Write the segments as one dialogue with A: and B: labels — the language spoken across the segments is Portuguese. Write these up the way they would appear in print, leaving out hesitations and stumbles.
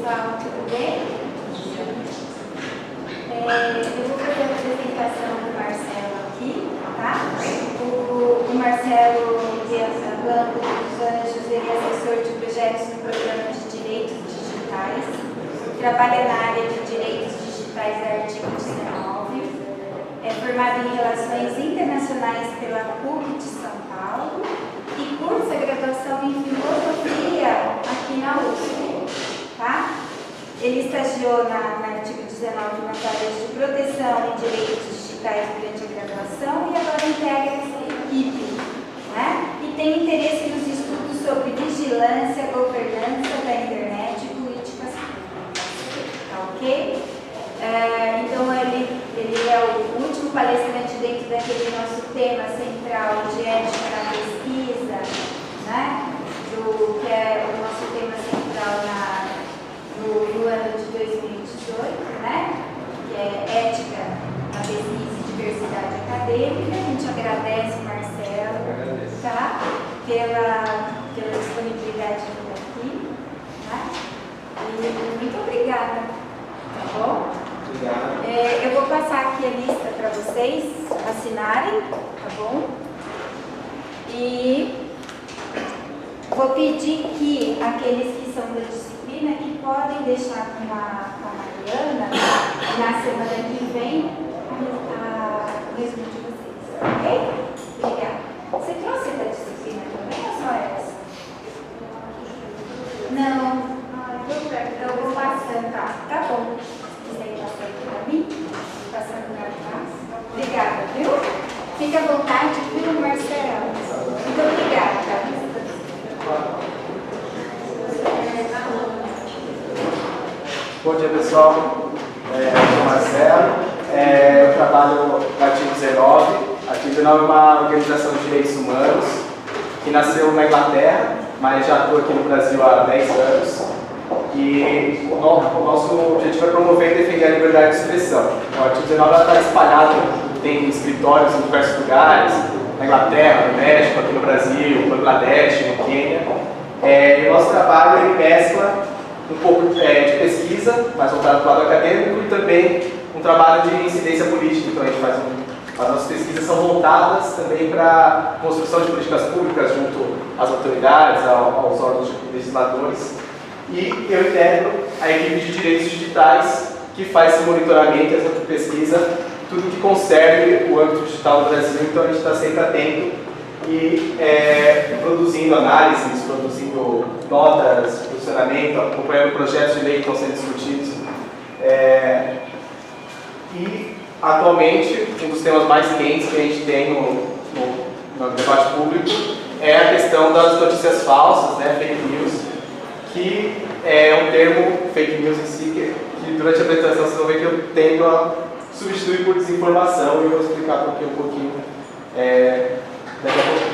A: pessoal, tudo bem? Eu vou fazer a apresentação do Marcelo aqui, tá? O Marcelo do Banco dos Anjos, ele é assessor de projetos no programa de Direitos Digitais, trabalha na área de Direitos Digitais da Artigo 19, é formado em Relações Internacionais pela PUC de São Paulo e cursa graduação em Filosofia aqui na USP, tá? Ele estagiou na Artigo 19 nas áreas de proteção e direitos digitais durante a graduação e agora integra essa equipe, né? E tem interesse nos estudos sobre vigilância, governança da internet e políticas públicas, tá ok? Então ele é o último palestrante dentro daquele nosso tema central de ética na pesquisa, né? Que é o nosso tema central no ano de 2018, né? Que é ética na pesquisa e diversidade acadêmica. A gente agradece, Marcelo, tá? pela disponibilidade de vir aqui, né? E muito obrigada, tá bom?
B: Obrigado.
A: Eu vou passar aqui a lista para vocês assinarem, tá bom? E vou pedir que aqueles que são da disciplina que podem deixar com a Mariana na semana que vem o resumo de vocês, ok? Obrigada. Você trouxe da disciplina também ou só essa? Não. Eu vou passando, tá bom. Se quiser passar aqui para mim, passando para trás. Obrigada, viu? Fique à vontade, viu, Marcelo? Muito obrigada.
B: Bom dia, pessoal. Eu sou o Marcelo. Eu trabalho no Artigo 19. O Artigo 19 é uma organização de direitos humanos que nasceu na Inglaterra, mas já estou aqui no Brasil há 10 anos. E o nosso objetivo é promover e defender a liberdade de expressão. O Artigo 19 está espalhado, tem escritórios em diversos lugares, na Inglaterra, no México, aqui no Brasil, no Bangladesh, no Quênia. E o nosso trabalho ele mescla um pouco de pesquisa, mais voltado para o lado acadêmico, e também um trabalho de incidência política. Então a gente faz as nossas pesquisas são voltadas também para a construção de políticas públicas junto às autoridades, aos órgãos legisladores. E eu integro a equipe de direitos digitais que faz esse monitoramento, essa pesquisa, tudo que concerne o âmbito digital do Brasil. Então a gente está sempre atento e produzindo análises, produzindo notas, posicionamento, acompanhando projetos de lei que estão sendo discutidos. E atualmente um dos temas mais quentes que a gente tem no debate público é a questão das notícias falsas, né, fake news, que é um termo, fake news em si, que durante a apresentação vocês vão ver que eu tendo a substituir por desinformação, e eu vou explicar um pouquinho daqui a pouco.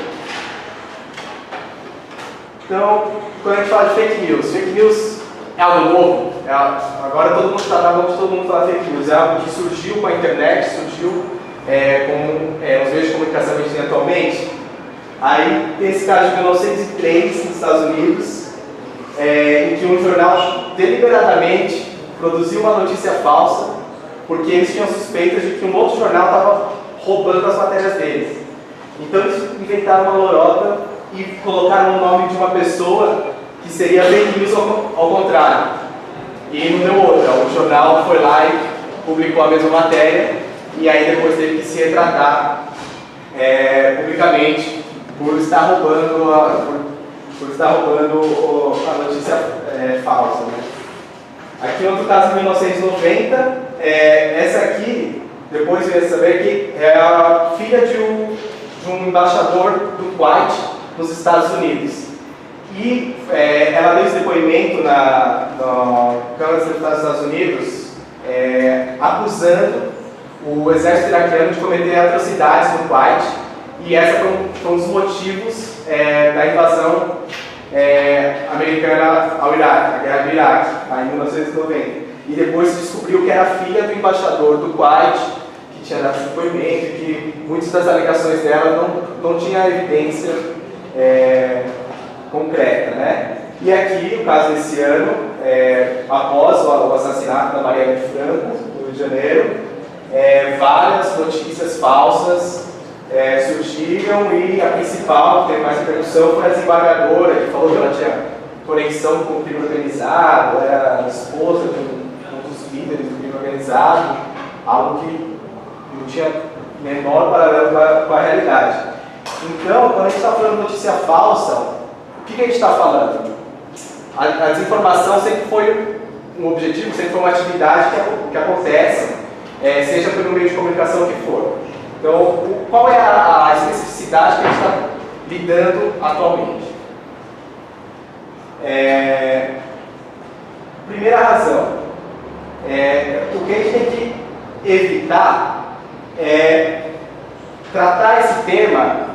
B: Então, quando a gente fala de fake news é algo novo. Agora todo mundo está na mão de todo mundo falar fake news. É algo que surgiu com a internet, surgiu com os meios de comunicação que a gente tem atualmente. Aí tem esse caso de 1903 nos Estados Unidos, em que um jornal deliberadamente produziu uma notícia falsa, porque eles tinham suspeitas de que um outro jornal estava roubando as matérias deles. Então eles inventaram uma lorota e colocaram o nome de uma pessoa que seria fake news ao contrário. E não deu outra. O jornal foi lá e publicou a mesma matéria, e aí depois teve que se retratar publicamente por estar roubando a notícia falsa, né? Aqui outro caso de 1990, essa aqui, depois eu ia saber que é a filha de um embaixador do Kuwait nos Estados Unidos. E ela deu esse depoimento na Câmara dos Deputados dos Estados Unidos, acusando o exército iraquiano de cometer atrocidades no Kuwait, e essa foi um dos motivos da invasão americana ao Iraque, a guerra do Iraque, em 1990. E depois se descobriu que era filha do embaixador do Kuwait, que tinha dado esse depoimento, e que muitas das alegações dela não tinha evidência concreta, né? E aqui, o caso desse ano, após o assassinato da Marielle Franco, no Rio de Janeiro, várias notícias falsas surgiram e a principal, que teve mais repercussão, foi a desembargadora, que falou que ela tinha conexão com o crime organizado, era a esposa de um dos líderes do crime organizado, algo que não tinha menor paralelo com a realidade. Então, quando a gente está falando de notícia falsa, o que a gente está falando? A desinformação sempre foi um objetivo, sempre foi uma atividade que acontece, seja pelo meio de comunicação que for. Então, qual é a especificidade que a gente está lidando atualmente? Primeira razão, o que a gente tem que evitar é tratar esse tema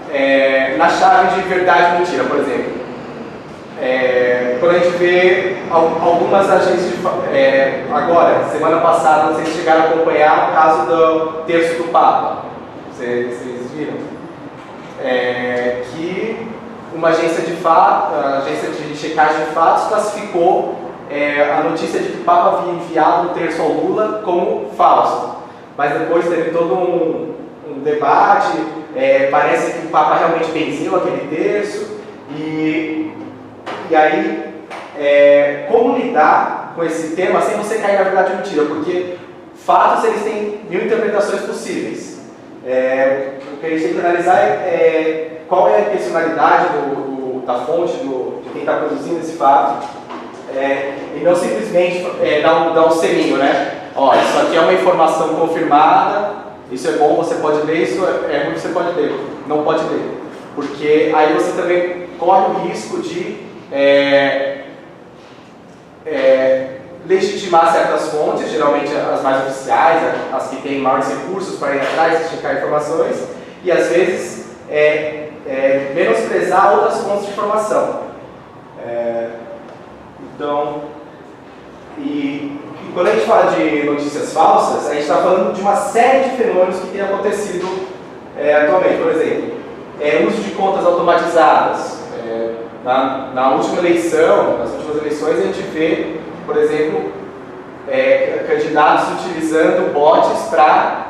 B: na chave de verdade e mentira, por exemplo. Quando a gente vê algumas agências agora, semana passada, não sei se chegaram a acompanhar o caso do terço do Papa. Vocês viram? Que uma agência de checagem de fatos classificou a notícia de que o Papa havia enviado o terço ao Lula como falso. Mas depois teve todo um debate, parece que o Papa realmente venceu aquele terço, e aí, como lidar com esse tema sem você cair na verdade ou mentira? Porque fatos, eles têm mil interpretações possíveis. O que a gente tem que analisar qual é a intencionalidade da fonte, de quem está produzindo esse fato, e não simplesmente dar um selinho, né? Ó, isso aqui é uma informação confirmada, isso é bom, você pode ler, isso é ruim, você pode ler, não pode ler. Porque aí você também corre o risco de legitimar certas fontes, geralmente as mais oficiais, as que têm maiores recursos para ir atrás e checar informações, e às vezes menosprezar outras fontes de informação. Então, e quando a gente fala de notícias falsas, a gente está falando de uma série de fenômenos que têm acontecido atualmente. Por exemplo, uso de contas automatizadas. Nas últimas eleições, a gente vê, por exemplo, candidatos utilizando bots para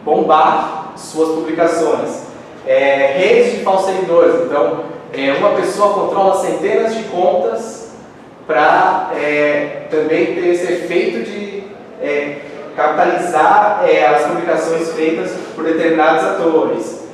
B: bombar suas publicações. Redes de falsos seguidores. Então, uma pessoa controla centenas de contas para também ter esse efeito de capitalizar as publicações feitas por determinados atores.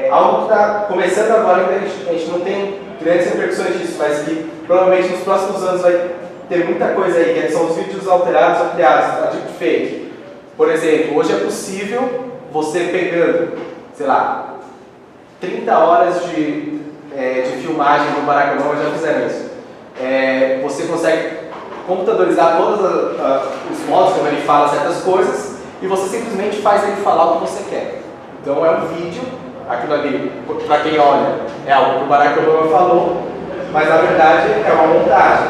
B: Algo que está começando agora, a gente não tem grandes repercussões disso, mas que provavelmente nos próximos anos vai ter muita coisa aí, que são os vídeos alterados ou criados, a deepfake. Por exemplo, hoje é possível você pegando, sei lá, 30 horas de filmagem do Barack Obama, já fizeram isso. Você consegue computadorizar todos os modos como ele fala certas coisas e você simplesmente faz ele falar o que você quer. Então é um vídeo, aquilo ali, para quem olha, é algo que o Barack Obama falou, mas na verdade é uma montagem.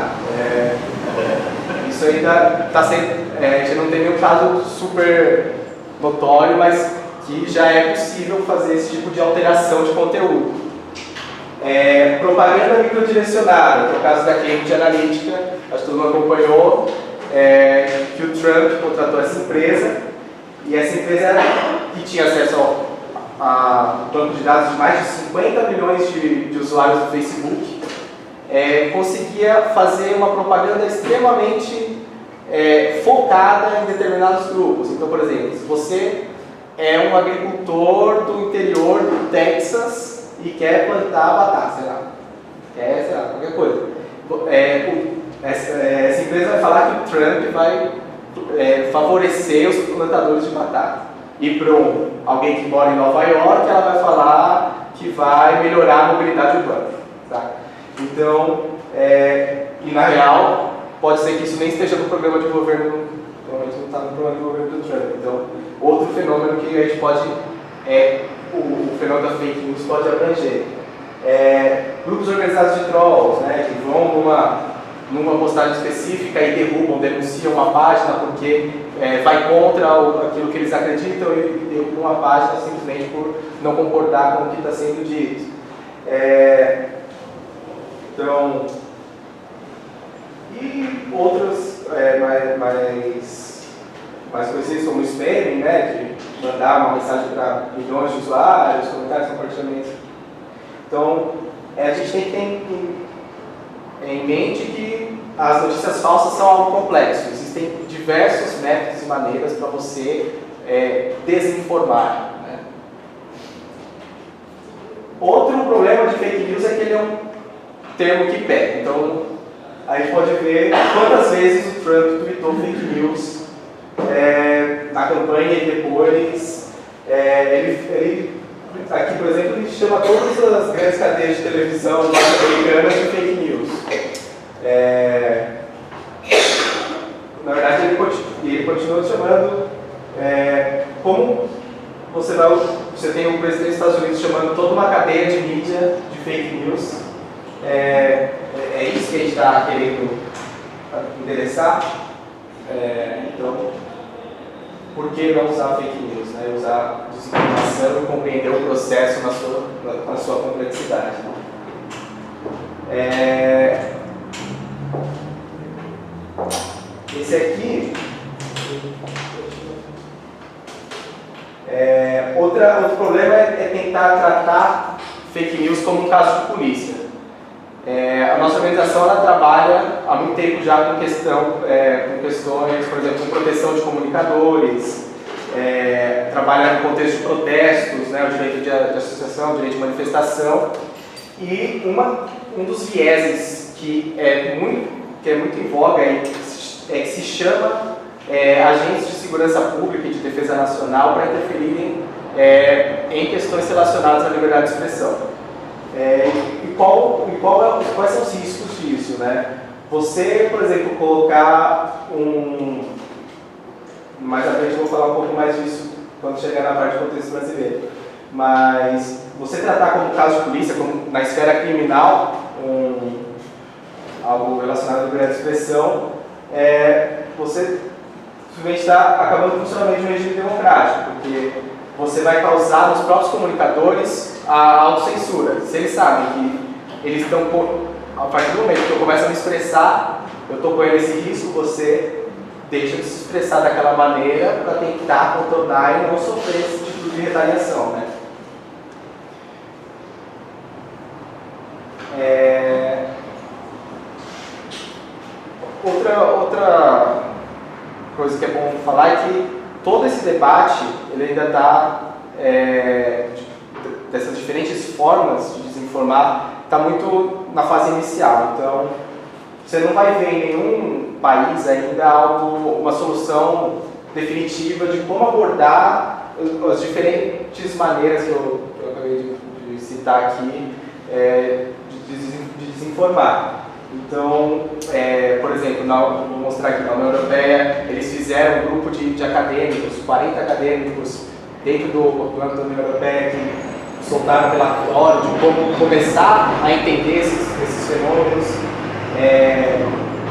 B: Isso ainda está sendo, a gente não tem nenhum caso super notório, mas que já é possível fazer esse tipo de alteração de conteúdo. Propaganda microdirecionada, que é o caso da Cambridge Analytica, acho que todo mundo acompanhou, que o Trump contratou essa empresa, e essa empresa que tinha acesso a banco de dados de mais de 50 milhões de usuários do Facebook, conseguia fazer uma propaganda extremamente focada em determinados grupos. Então, por exemplo, se você é um agricultor do interior do Texas e quer plantar batata, sei lá, qualquer coisa. Essa empresa vai falar que o Trump vai favorecer os plantadores de batata. E para alguém que mora em Nova York, ela vai falar que vai melhorar a mobilidade urbana. Tá? Então, e na real, pode ser que isso nem esteja no programa de governo, provavelmente não está no programa de governo do Trump. Então, outro fenômeno que a gente pode, o fenômeno da fake news pode abranger. Grupos organizados de trolls, né, que vão numa postagem específica e derrubam, denunciam uma página porque vai contra aquilo que eles acreditam e derrubam uma página simplesmente por não concordar com o que está sendo dito. Então, e outros mais conhecidos como spamming, né, de mandar uma mensagem para milhões de usuários, comentários, compartilhamentos. Então, a gente tem que ter em mente que as notícias falsas são algo complexo. Existem diversos métodos e maneiras para você desinformar. Né? Outro problema de fake news é que ele é um termo que pega. Então, a gente pode ver quantas vezes o Trump tweetou fake news na campanha e depois. Ele, aqui, por exemplo, ele chama todas as grandes cadeias de televisão norte-americanas de fake news. Na verdade, ele continua chamando, como você tem o presidente dos Estados Unidos chamando toda uma cadeia de mídia de fake news. É isso que a gente está querendo endereçar. Então, por que não usar fake news? Né? Usar desinformação e compreender o processo na sua complexidade. Esse aqui outro problema é tentar tratar fake news como um caso de polícia. A nossa organização ela trabalha há muito tempo já com questões, por exemplo, com proteção de comunicadores, trabalha no contexto de protestos, né, o direito de associação, o direito de manifestação, e um dos vieses que é muito em voga é que se chama agentes de segurança pública e de defesa nacional para interferirem em questões relacionadas à liberdade de expressão. Quais são os riscos disso? Né? Você, por exemplo, colocar mais à frente eu vou falar um pouco mais disso quando chegar na parte do contexto brasileiro. Mas você tratar como caso de polícia, como na esfera criminal, algo relacionado à liberdade de expressão, você simplesmente está acabando com o funcionamento de um regime democrático, porque você vai causar nos próprios comunicadores a autocensura. Se eles sabem que eles estão, a partir do momento que eu começo a me expressar, eu estou correndo esse risco, você deixa de se expressar daquela maneira para tentar contornar e não sofrer esse tipo de retaliação. Né? Outra coisa que é bom falar é que todo esse debate ele ainda está, dessas diferentes formas de desinformar, está muito na fase inicial. Então, você não vai ver em nenhum país ainda uma solução definitiva de como abordar as diferentes maneiras que eu acabei de citar aqui de desinformar. Então, por exemplo, vou mostrar aqui na União Europeia, eles fizeram um grupo de acadêmicos, 40 acadêmicos dentro do âmbito da União Europeia que soltaram um relatório de como começar a entender esses fenômenos.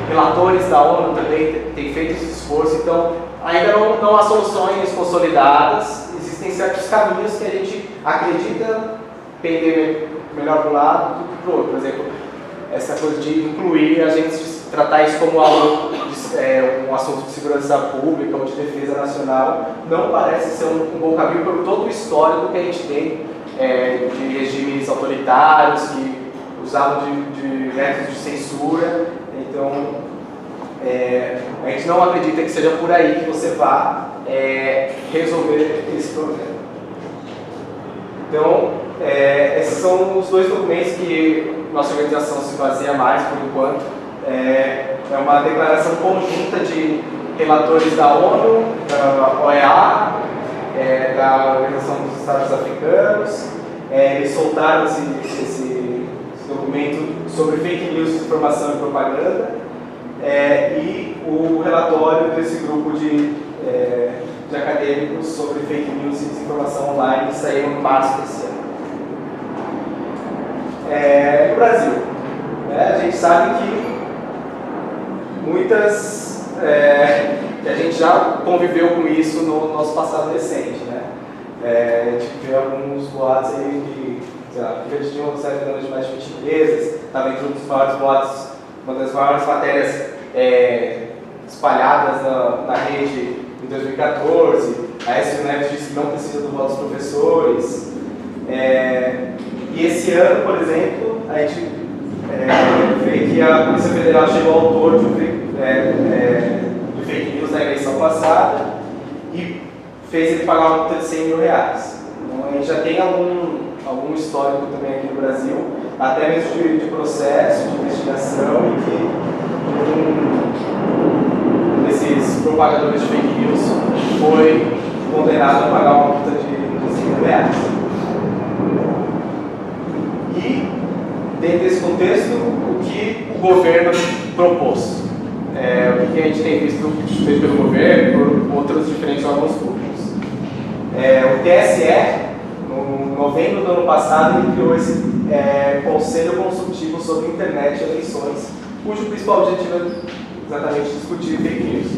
B: Relatores da ONU também têm feito esse esforço, então ainda não há soluções consolidadas, existem certos caminhos que a gente acredita pender melhor para um lado do que para o outro. Por exemplo, essa coisa de incluir a gente tratar isso como algo um assunto de segurança pública ou de defesa nacional não parece ser um bom caminho por todo o histórico que a gente tem de regimes autoritários que usavam de métodos de censura. Então, a gente não acredita que seja por aí que você vá resolver esse problema. Então, esses são os dois documentos que nossa organização se baseia mais, por enquanto. É uma declaração conjunta de relatores da ONU, da OEA, da Organização dos Estados Africanos. Eles soltaram esse documento sobre fake news, desinformação e propaganda. E o relatório desse grupo de acadêmicos sobre fake news e desinformação online que saíram em março desse ano. No Brasil, a gente sabe que que a gente já conviveu com isso no nosso passado recente, né? A gente vê alguns boatos aí que os sei lá, fica de um certo número de mais de 20 empresas, estava entre um dos maiores blogs, uma das maiores matérias espalhadas na rede em 2014. A Aécio Neves disse que não precisa do voto dos professores. E esse ano, por exemplo, a gente vê que a Polícia Federal chegou ao autor de fake news na eleição passada e fez ele pagar uma multa de R$100 mil. Então a gente já tem algum histórico também aqui no Brasil, até mesmo de processo, de investigação, e que um desses propagadores de fake news foi condenado a pagar uma multa de R$100 mil. E, dentro desse contexto, o que o governo propôs? O que a gente tem visto feito pelo governo e por outros diferentes órgãos públicos. O TSE, no novembro do ano passado, ele criou esse Conselho Consultivo sobre Internet e Eleições, cujo principal objetivo é exatamente discutir fake news.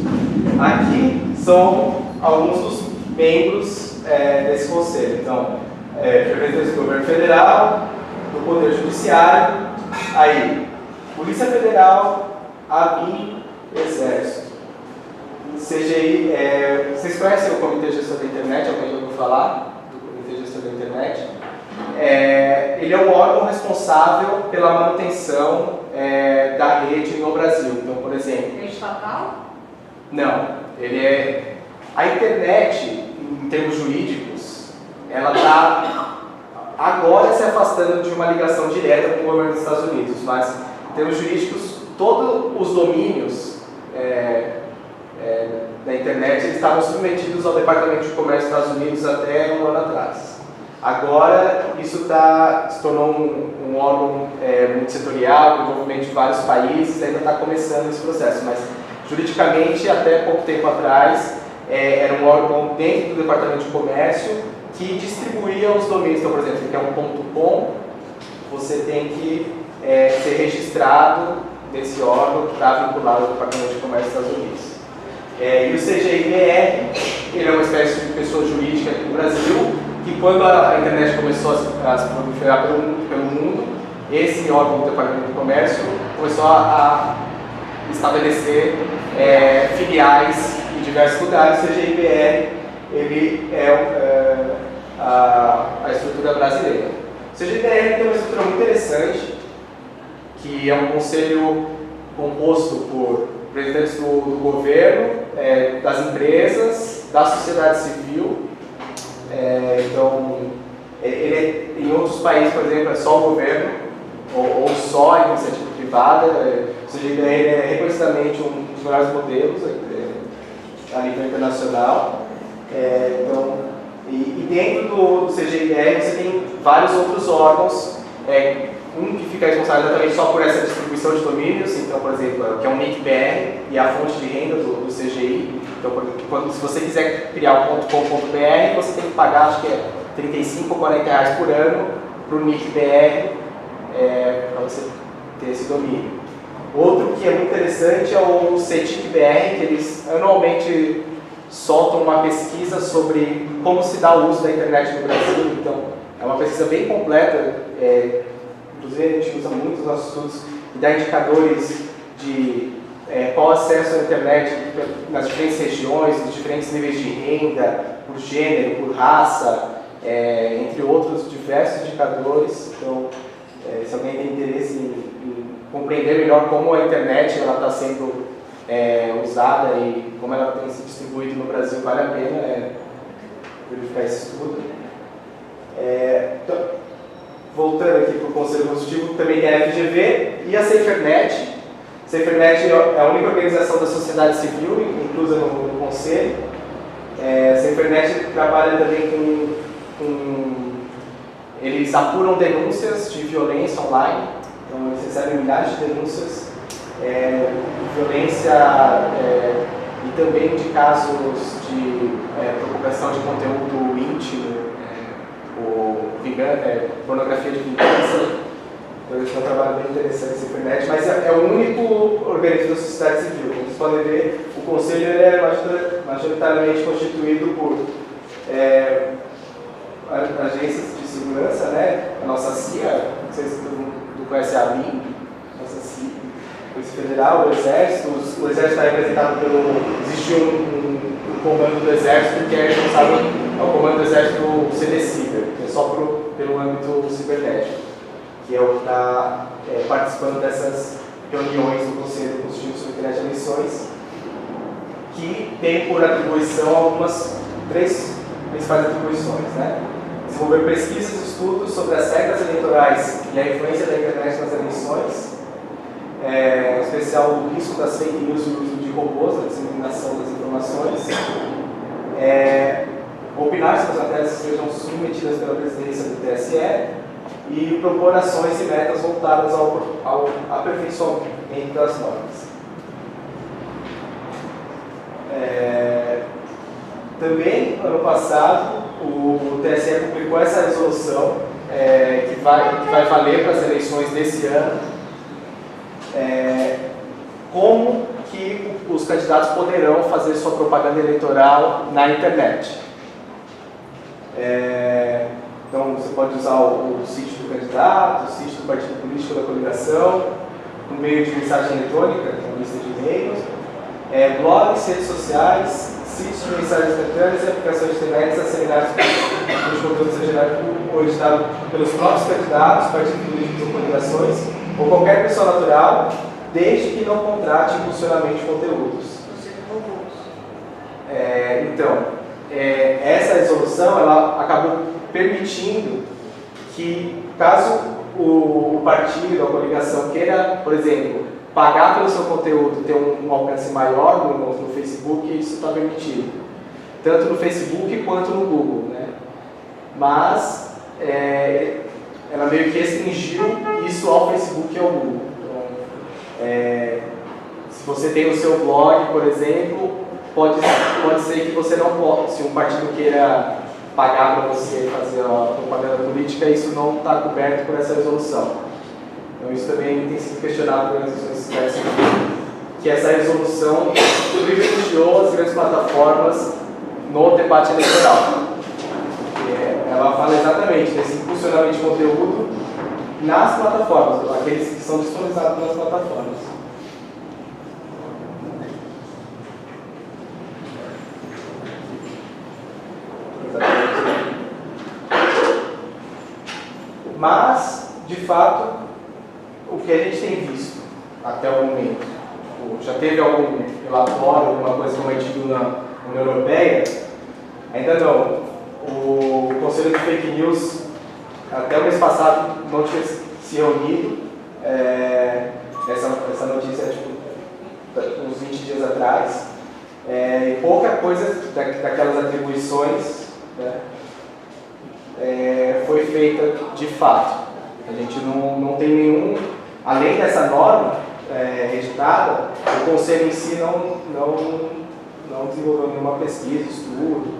B: Aqui são alguns dos membros desse conselho. Então, representantes do governo federal, do Poder Judiciário, aí, Polícia Federal, ABIN, Exército. CGI, vocês conhecem o Comitê Gestor da Internet? Alguém já ouviu falar do Comitê Gestor da Internet? Ele é o órgão responsável pela manutenção da rede no Brasil. Então, por exemplo...
C: É estatal?
B: Não. A internet, em termos jurídicos, ela está agora se afastando de uma ligação direta com o governo dos Estados Unidos, mas em termos jurídicos, todos os domínios da internet eles estavam submetidos ao Departamento de Comércio dos Estados Unidos até um ano atrás. Agora, isso se tornou um órgão multissetorial, com envolvimento de vários países, ainda está começando esse processo, mas juridicamente, até pouco tempo atrás, era um órgão dentro do Departamento de Comércio que distribuía os domínios. Então, por exemplo, se quer um .com, você tem que ser registrado nesse órgão que está vinculado ao Departamento de Comércio dos Estados Unidos. E o CGI-BR, ele é uma espécie de pessoa jurídica aqui no Brasil, que quando a internet começou a se proliferar pelo mundo, esse órgão do Departamento de Comércio começou a estabelecer filiais em diversos lugares. O CGI-BR, ele é a estrutura brasileira. O CGI-BR tem uma estrutura muito interessante, que é um conselho composto por representantes do governo, das empresas, da sociedade civil. Então, em outros países, por exemplo, é só o governo, ou só a iniciativa privada. O CGI-BR é reconhecidamente um dos melhores modelos a nível internacional. E dentro do CGI-BR você tem vários outros órgãos, um que fica responsável exatamente só por essa distribuição de domínios, então, por exemplo, que é o NIC-BR e a fonte de renda do CGI. Então, se você quiser criar um .com.br, você tem que pagar, acho que é R$35 ou R$40 por ano para o NIC-BR, para você ter esse domínio. Outro que é muito interessante é o CETIC-BR, que eles anualmente soltam uma pesquisa sobre como se dá o uso da internet no Brasil. Então, é uma pesquisa bem completa, inclusive a gente usa muito nos nossos estudos, e dá indicadores de qual acesso à internet nas diferentes regiões, nos diferentes níveis de renda, por gênero, por raça, entre outros diversos indicadores. Então, se alguém tem interesse em compreender melhor como a internet está sendo usada e como ela tem se distribuído no Brasil, vale a pena verificar esse estudo. Então, voltando aqui para o Conselho Consultivo, também tem a FGV e a SaferNet. A SaferNet é a única organização da sociedade civil inclusa no Conselho. A SaferNet trabalha também eles apuram denúncias de violência online, então eles recebem milhares de denúncias de violência e também de casos de propagação de conteúdo íntimo, pornografia de vingança. Então eles têm um trabalho bem interessante na SaferNet, mas é o único organismo da sociedade civil. Como vocês podem ver, o Conselho é majoritariamente constituído por agências de segurança, né? A nossa CIA, não sei se todo mundo conhece a ABIN, nossa CIA, Polícia Federal, o Exército. O Exército está representado pelo... Existe um comando do Exército que é responsável, é o comando do Exército CDCiber, que é só pelo âmbito cibernético, que é o que está participando dessas reuniões do Conselho Consultivo sobre Internet de Eleições, que tem por atribuição três principais atribuições, né? Desenvolver pesquisas e estudos sobre as regras eleitorais e a influência da internet nas eleições, em especial o risco das fake news e o uso de robôs na disseminação das informações, opinar se as matérias sejam submetidas pela presidência do TSE e propor ações e metas voltadas ao aperfeiçoamento das normas. Também, ano passado, o TSE publicou essa resolução que vai valer para as eleições desse ano, como que os candidatos poderão fazer sua propaganda eleitoral na internet. Então, você pode usar o sítio do candidato, o sítio do partido político da coligação, por meio de mensagem eletrônica, que é uma lista de e-mails, blogs, redes sociais, sítios de mensagens instantâneas e aplicações de internet assemiladas cujo conteúdo seja gerado ou editado pelos próprios candidatos, partidos políticos ou coligações, ou qualquer pessoa natural, desde que não contrate impulsionamento de conteúdos. Essa resolução ela acabou permitindo que, caso o partido, a coligação queira, por exemplo, pagar pelo seu conteúdo, ter um alcance maior no Facebook, isso está permitido, tanto no Facebook quanto no Google, né? Mas ela meio que restringiu isso ao Facebook e ao Google. Então, se você tem o seu blog, por exemplo, pode ser que você não pode, se um partido queira pagar para você fazer a propaganda política, isso não está coberto por essa resolução. Então isso também tem sido questionado por organizações civis, que essa resolução privilegiou as grandes plataformas no debate eleitoral. Ela fala exatamente desse impulsionamento de conteúdo nas plataformas, aqueles que são disponibilizados nas plataformas. Mas, de fato, o que a gente tem visto até o momento, já teve algum relatório, alguma coisa como a gente viu na União Europeia? Ainda não. O Conselho de Fake News, até o mês passado, não tinha se reunido. Essa notícia é uns 20 dias atrás. E pouca coisa daquelas atribuições, né, foi feita de fato. A gente não tem nenhum, além dessa norma editada, o Conselho em si não desenvolveu nenhuma pesquisa, estudo,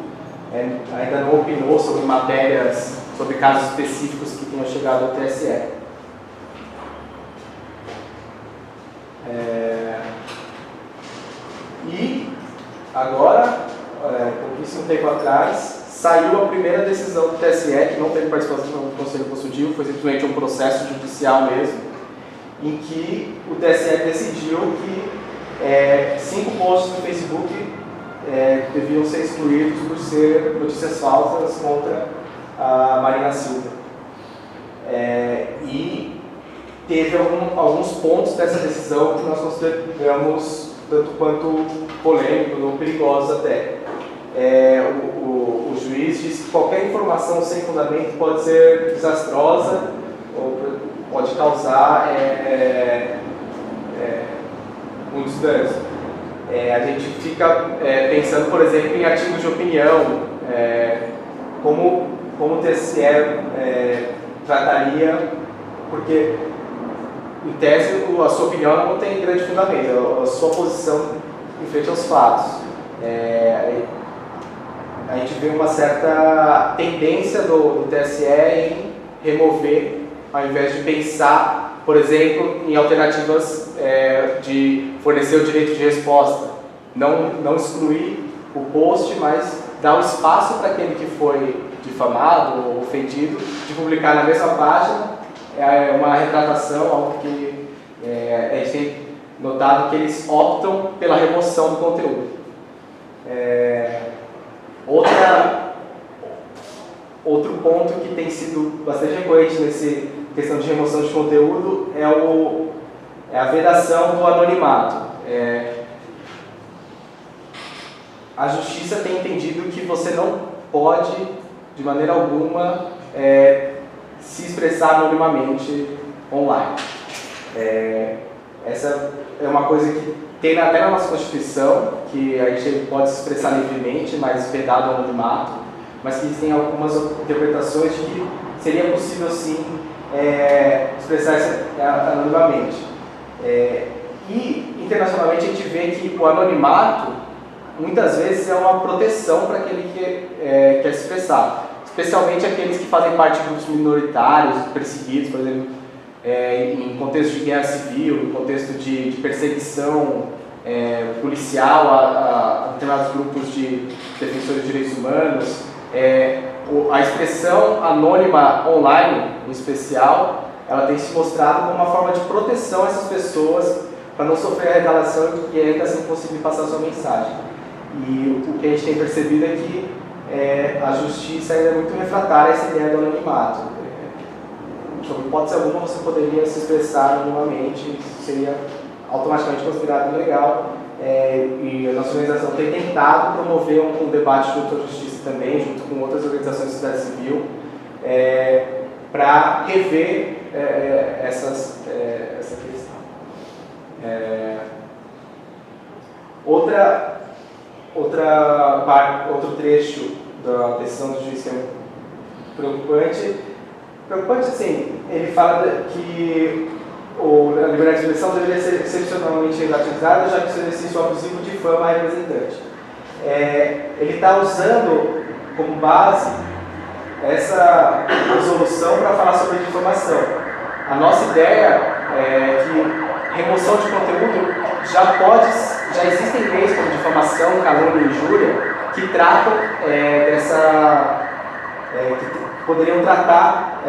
B: ainda não opinou sobre matérias, sobre casos específicos que tenham chegado ao TSE. E agora, pouquíssimo tempo atrás, saiu a primeira decisão do TSE, que não teve participação do Conselho Consultivo, foi simplesmente um processo judicial mesmo, em que o TSE decidiu que 5 posts no Facebook deviam ser excluídos por ser notícias falsas contra a Marina Silva. E teve alguns pontos dessa decisão que nós consideramos tanto quanto polêmicos ou perigosos até. O juiz disse que qualquer informação sem fundamento pode ser desastrosa ou pode causar muitos danos. A gente fica pensando, por exemplo, em artigos de opinião, como o TSE trataria, porque, em tese, a sua opinião não tem grande fundamento, a sua posição em frente aos fatos. A gente vê uma certa tendência do TSE em remover, ao invés de pensar, por exemplo, em alternativas de fornecer o direito de resposta. Não excluir o post, mas dar o espaço para aquele que foi difamado ou ofendido, de publicar na mesma página uma retratação, algo que a gente tem notado que eles optam pela remoção do conteúdo. Outro ponto que tem sido bastante recorrente nessa questão de remoção de conteúdo é a vedação do anonimato. A justiça tem entendido que você não pode, de maneira alguma, se expressar anonimamente online. Essa é uma coisa que tem até na nossa Constituição, que a gente pode se expressar livremente, mas vedado ao anonimato, mas que tem algumas interpretações de que seria possível, sim, expressar-se anonimamente. E, internacionalmente, a gente vê que o anonimato, muitas vezes, é uma proteção para aquele que quer se expressar. Especialmente aqueles que fazem parte de grupos minoritários, perseguidos, por exemplo, em contexto de guerra civil, em contexto de perseguição policial a determinados grupos de defensores de direitos humanos. A expressão anônima online, em especial, ela tem se mostrado como uma forma de proteção a essas pessoas para não sofrer a retaliação e ainda assim conseguir passar a sua mensagem. E o que a gente tem percebido é que a justiça ainda é muito refratária a essa ideia do anonimato. Sob hipótese alguma, você poderia se expressar anonimamente, isso seria automaticamente considerado ilegal. E a nossa organização tem tentado promover um debate junto à justiça também, junto com outras organizações da sociedade civil, para rever essa questão. Outro trecho da decisão do juiz que é preocupante, assim, ele fala que a liberdade de expressão deveria ser excepcionalmente relativizada, já que o seu exercício abusivo difama a representante. Ele está usando como base essa resolução para falar sobre difamação. A nossa ideia é que remoção de conteúdo já existem leis como difamação, calúnia e injúria que tratam que poderiam tratar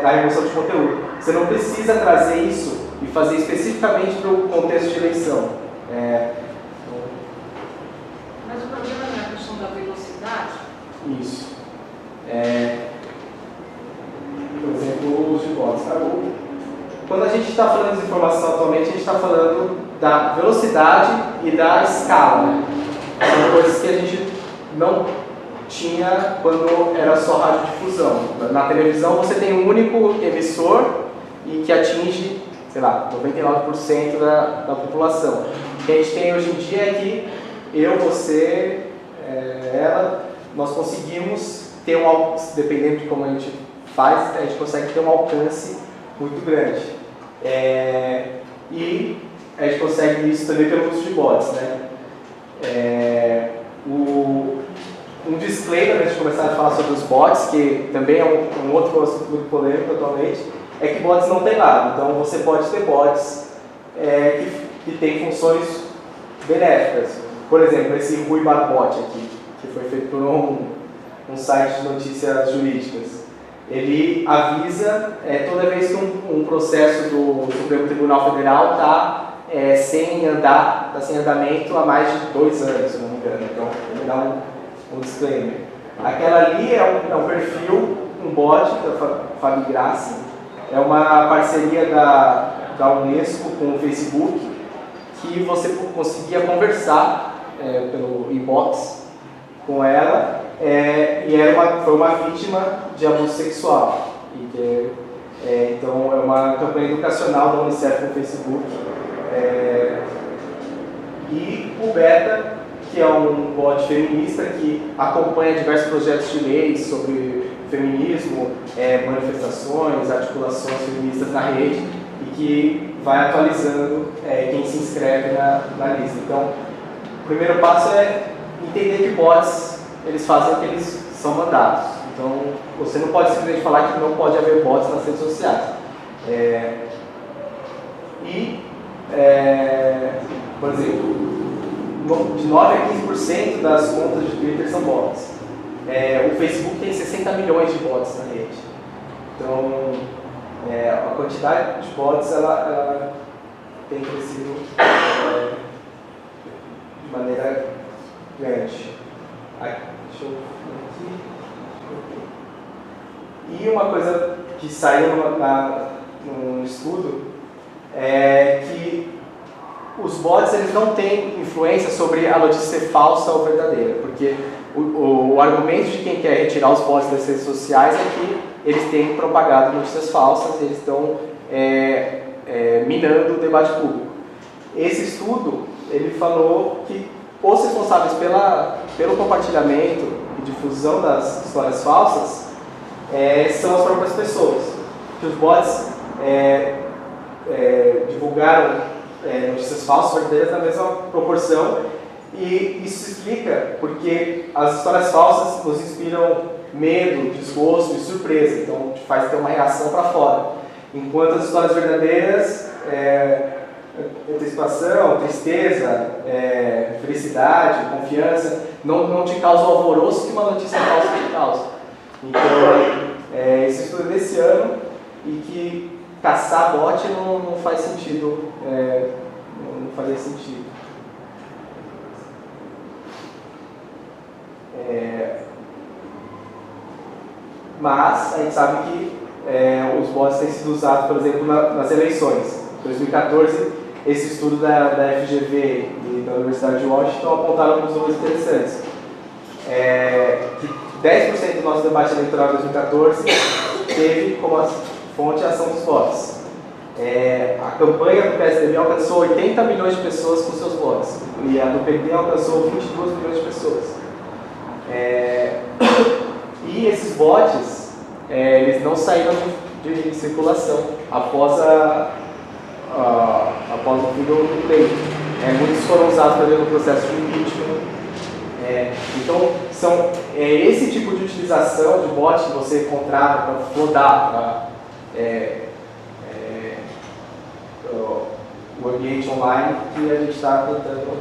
B: da remoção de conteúdo. Você não precisa trazer isso e fazer especificamente para o contexto de eleição.
C: Mas o problema não é a questão da velocidade?
B: Isso. Por exemplo, os de bots. Quando a gente está falando de informação atualmente, a gente está falando da velocidade e da escala. Né? São coisas que a gente não tinha quando era só radiodifusão. Na televisão você tem um único emissor e que atinge, sei lá, 99% da população. O que a gente tem hoje em dia é que eu, você, ela, nós conseguimos ter dependendo de como a gente faz, a gente consegue ter um alcance muito grande. E a gente consegue isso também pelo uso de bots, né? Um disclaimer antes de começar a falar sobre os bots, que também é um outro assunto muito polêmico atualmente, é que bots não tem lado. Então você pode ter bots que têm funções benéficas. Por exemplo, esse Rui Barbot aqui, que foi feito por um site de notícias jurídicas. Ele avisa toda vez que um processo do Supremo Tribunal Federal está sem andamento há mais de 2 anos, se não me engano. Então, ele dá um disclaimer. Aquela ali é um perfil, um bot da Fabi Graça. É uma parceria da Unesco com o Facebook, que você conseguia conversar pelo inbox com ela, e foi uma vítima de abuso sexual. Então, é uma campanha educacional da Unicef no Facebook. E o Beta, que é um bot feminista que acompanha diversos projetos de lei sobre feminismo, manifestações, articulações feministas na rede, e que vai atualizando quem se inscreve na lista. Então, o primeiro passo é entender que bots eles fazem o que eles são mandados. Então, você não pode simplesmente falar que não pode haver bots nas redes sociais. Por exemplo, de 9 a 15% das contas de Twitter são bots. o Facebook tem 60 milhões de bots na rede. Então, a quantidade de bots ela tem crescido de maneira grande. Deixa eu ver aqui. E uma coisa que saiu num estudo é que os bots eles não têm influência sobre a notícia ser falsa ou verdadeira, porque o argumento de quem quer retirar os bots das redes sociais é que eles têm propagado notícias falsas, eles estão minando o debate público. Esse estudo ele falou que os responsáveis pelo compartilhamento e difusão das histórias falsas são as próprias pessoas. Que os bots divulgaram notícias falsas, verdadeiras na mesma proporção, e isso explica porque as histórias falsas nos inspiram medo, desgosto e surpresa, então faz ter uma reação para fora, enquanto as histórias verdadeiras antecipação, tristeza, felicidade, confiança, não te causa o alvoroço que uma notícia falsa te causa. Então, esse estudo é desse ano e que caçar bot não faz sentido, não faria sentido. Mas a gente sabe que os bots têm sido usados, por exemplo, nas eleições. Em 2014, esse estudo da FGV e da Universidade de Washington apontaram alguns números interessantes. Que 10% do nosso debate eleitoral de 2014 teve como fonte a ação dos bots. A campanha do PSDB alcançou 80 milhões de pessoas com seus votos e a do PT alcançou 22 milhões de pessoas. E esses bots, eles não saíram de circulação após o fim do pleito. Muitos foram usados para no processo de impeachment. Então, esse tipo de utilização de bot que você contrata para flodar o ambiente online que a gente está tentando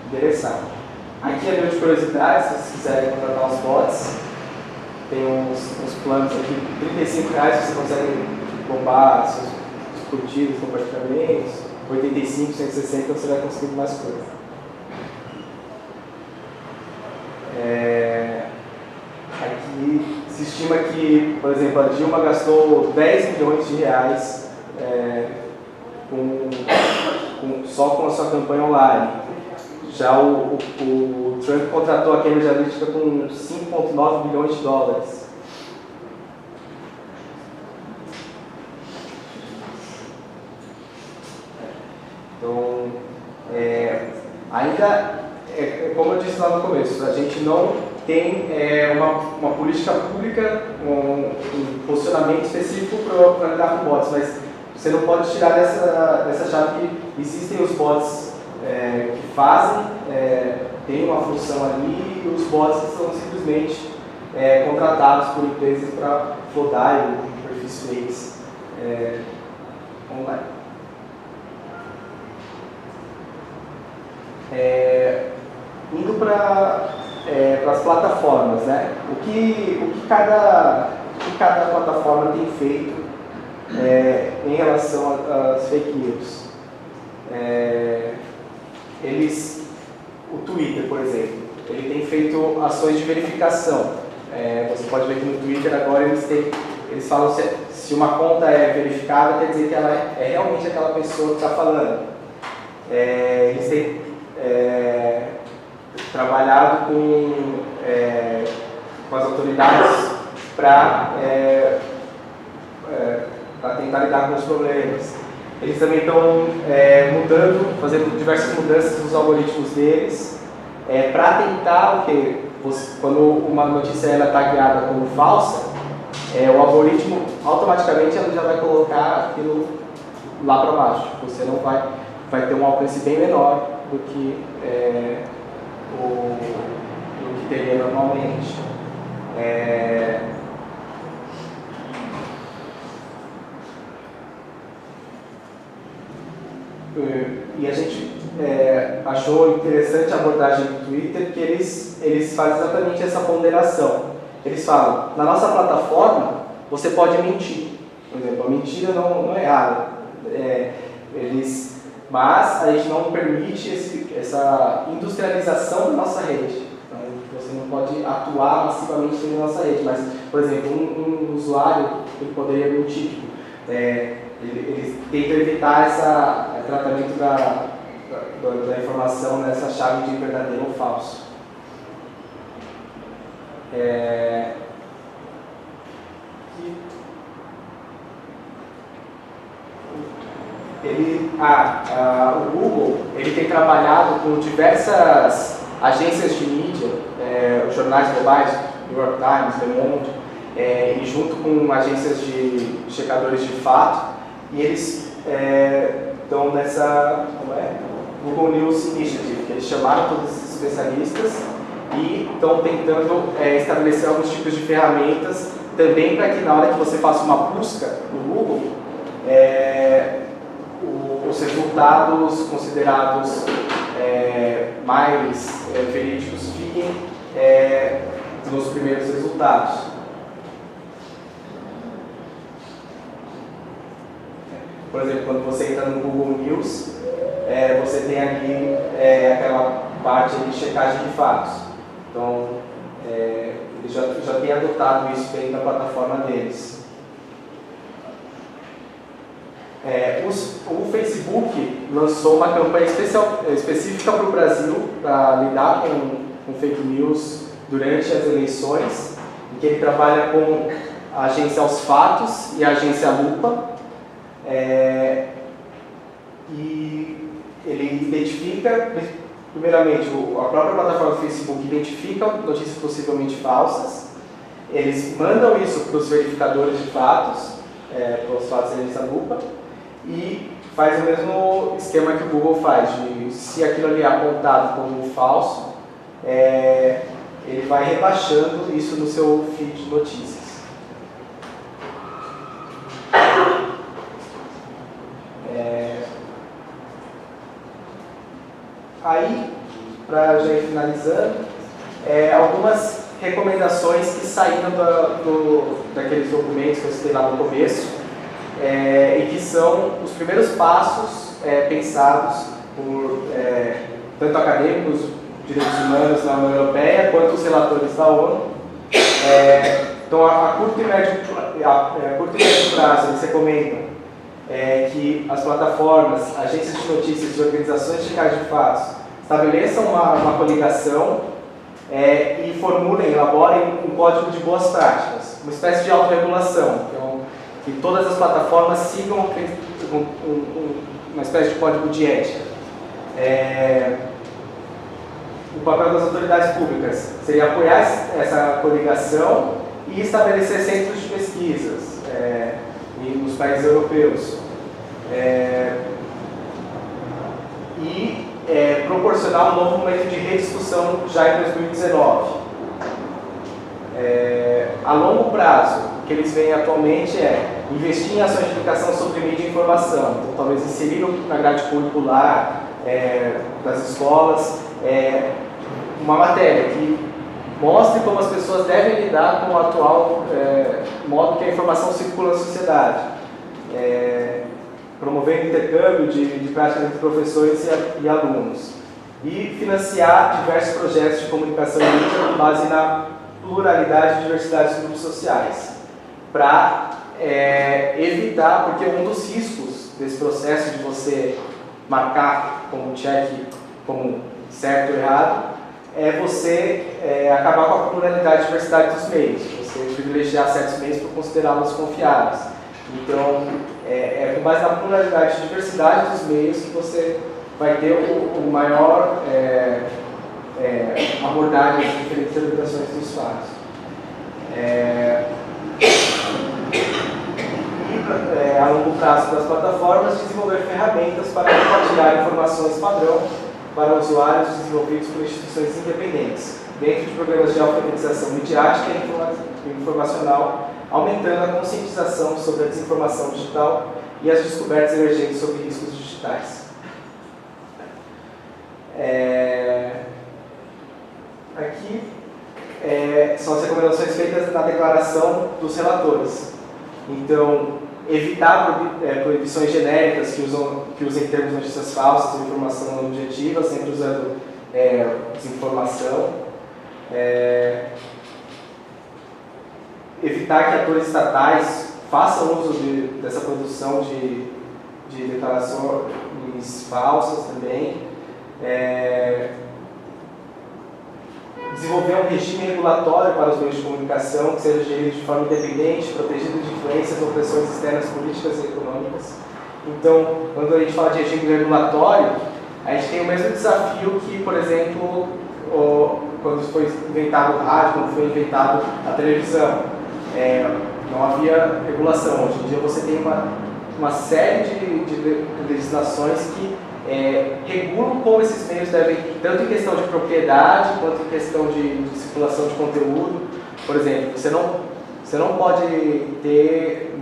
B: endereçar. Aqui é a minha curiosidade, se vocês quiserem contratar uns bots, tem uns planos aqui, R$35 você consegue bombar seus curtidos, compartilhamentos, 85, 160 você vai conseguir mais coisa. Aqui se estima que, por exemplo, a Dilma gastou 10 milhões de reais só com a sua campanha online. Já o Trump contratou a Cambridge Analytica com 5,9 bilhões de dólares. Então, ainda, como eu disse lá no começo, a gente não tem uma política pública, um posicionamento específico para lidar com bots, mas você não pode tirar dessa chave que existem os bots que fazem, tem uma função ali, e os bots são simplesmente contratados por empresas para flodar em perfis fakes online. Indo para as plataformas, né? O que cada plataforma tem feito em relação às fake news? O Twitter, por exemplo, ele tem feito ações de verificação. Você pode ver que no Twitter agora eles falam se uma conta é verificada, quer dizer que ela é realmente aquela pessoa que está falando. Eles têm trabalhado com as autoridades para tentar lidar com os problemas. Eles também estão fazendo diversas mudanças nos algoritmos deles para tentar quando uma notícia está guiada como falsa, o algoritmo automaticamente já vai colocar aquilo lá para baixo. Você não vai ter um alcance bem menor do que teria normalmente. e a gente achou interessante a abordagem do Twitter, que eles fazem exatamente essa ponderação. Eles falam, na nossa plataforma, você pode mentir. Por exemplo, a mentira não é errada. Mas a gente não permite essa industrialização da nossa rede. Então, você não pode atuar massivamente na nossa rede. Mas, por exemplo, um usuário ele poderia mentir. Eles tentam evitar esse tratamento da informação nessa chave de verdadeiro ou falso. O Google ele tem trabalhado com diversas agências de mídia, jornais globais, New York Times, Le Monde, e junto com agências de checadores de fato, e eles estão nessa Google News Initiative, que eles chamaram todos esses especialistas e estão tentando estabelecer alguns tipos de ferramentas também para que na hora que você faça uma busca no Google, os resultados considerados mais verídicos fiquem nos primeiros resultados. Por exemplo, quando você entra no Google News, você tem ali aquela parte de checagem de fatos. Então, eles já têm adotado isso dentro da plataforma deles. O Facebook lançou uma campanha específica para o Brasil para lidar com fake news durante as eleições, em que ele trabalha com a agência Aos Fatos e a agência Lupa, e ele identifica, primeiramente, a própria plataforma do Facebook identifica notícias possivelmente falsas, eles mandam isso para os verificadores de fatos, para os fatos da agência Lupa, e faz o mesmo esquema que o Google faz, de se aquilo ali é apontado como falso, ele vai rebaixando isso no seu feed de notícias. Aí, para já ir finalizando, algumas recomendações que saíram daqueles documentos que eu citei lá no começo, e que são os primeiros passos pensados por tanto acadêmicos, direitos humanos na União Europeia, quanto os relatores da ONU. Então, a curto e médio prazo, eles recomendam que as plataformas, agências de notícias e organizações de checagem de fatos estabeleçam uma coligação e elaborem um código de boas práticas, uma espécie de autorregulação, então, que todas as plataformas sigam uma espécie de código de ética. O papel das autoridades públicas seria apoiar essa coligação e estabelecer centros de pesquisas nos países europeus. Proporcionar um novo momento de rediscussão já em 2019. A longo prazo, o que eles veem atualmente investir em ações de educação sobre mídia e informação. Então, talvez inserir na grade curricular das escolas uma matéria que mostre como as pessoas devem lidar com o atual modo que a informação circula na sociedade. Promovendo intercâmbio de práticas entre professores e alunos. E financiar diversos projetos de comunicação e mídia com base na pluralidade e diversidade dos grupos sociais. Para evitar, porque um dos riscos desse processo de você marcar como check, como certo ou errado, você acabar com a pluralidade e diversidade dos meios, você privilegiar certos meios por considerá-los confiáveis. Então, com base na pluralidade e diversidade dos meios que você vai ter o maior abordagem das diferentes interpretações dos fatos. A longo prazo das plataformas, desenvolver ferramentas para compartilhar informações padrão para usuários desenvolvidos por instituições independentes, dentro de programas de alfabetização midiática e informacional, aumentando a conscientização sobre a desinformação digital e as descobertas emergentes sobre riscos digitais. são as recomendações feitas na declaração dos relatores. Então, evitar proibições genéricas que usem termos notícias falsas ou informação não objetiva, sempre usando desinformação. Evitar que atores estatais façam uso dessa produção de declarações falsas também. Desenvolver um regime regulatório para os meios de comunicação que seja gerido de forma independente, protegido de influências ou pressões externas políticas e econômicas. Então, quando a gente fala de regime regulatório, a gente tem o mesmo desafio que, por exemplo, quando foi inventado o rádio, quando foi inventado a televisão. Não havia regulação. Hoje em dia você tem uma série de legislações que regulam como esses meios devem, tanto em questão de propriedade, quanto em questão de circulação de conteúdo. Por exemplo, você não pode ter,